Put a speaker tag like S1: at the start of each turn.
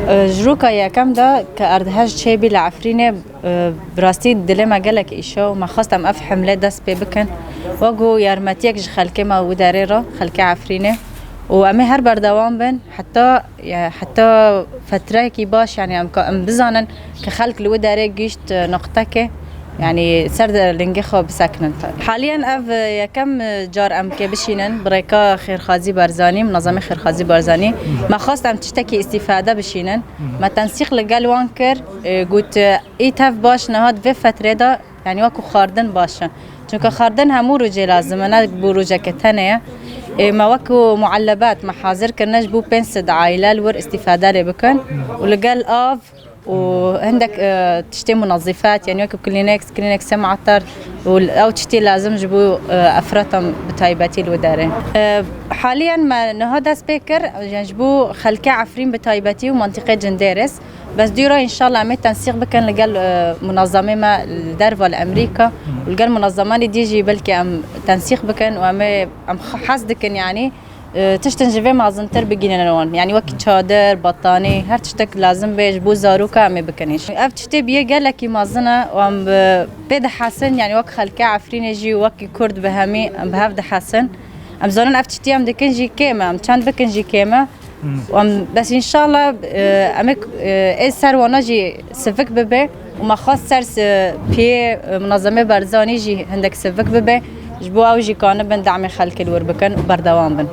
S1: جروكا يا كم دا كأردهاج شيبي لعفرينة براستي دلما قالك إيشو ما خاصة أف حملة داس بيبكن وقو يارماتيك خلكي ما وداريرة خلكي عفرينة وأمي هر بردوام بن حتى فترة كي باش يعني أم بزانن كخلك الوداري جيشت نقطك يعني سرد لنجخو بسكنن حاليا اف يا كم جار ام كبشينن بريكا خير خازي بارزاني منظمه خير خازي بارزاني ما خاص ام تشتكي استفاده بشينن ما تنسيق لقال وانكر قلت ايتاف باش نهاد في فتره دا يعني واكو خاردن باشا چونك خاردن همو روجي لازم انا بروجه كتنه ما وكو معلبات محاضر كناش بو بنسد عائله الور استفاده لبكن ولقال اف وعندك تشتي منظفات يعني وكب كلينكس معطر او تشتي لازم جبو افرطم بتايباتي الوداري حاليا ما نهضا سبيكر يعني جبو خلكي عفرين بتايباتي ومنطقه جنديرس بس ديرا ان شاء الله عملت تنسيق بكن لقال منظمه ما الدرفه الامريكا ولقال منظمه دي جي بلكي ام تنسيق بكن وام حاسدكن يعني تشتنجفي معظنتر بجينانوان يعني وقت شادر بطاني هر تشتك لازم بيج بو زاروكا امي بكنيش اف تشتي بيه قال لك معظنه وام بيد حسن يعني وقت خلكي عفرين يجي وقت كرد بهمي ام بهفد حسن ام زانن اف تشتي ام دكنجي كيما ام كان بكنجي كيما وام بس ان شاء الله امك سر وناجي سفك ببي وما خاص سر بي منظمه برزاني جي عندك سفك ببي جبوا وجي كان بن دعم خلك الور بكن وبردوام بن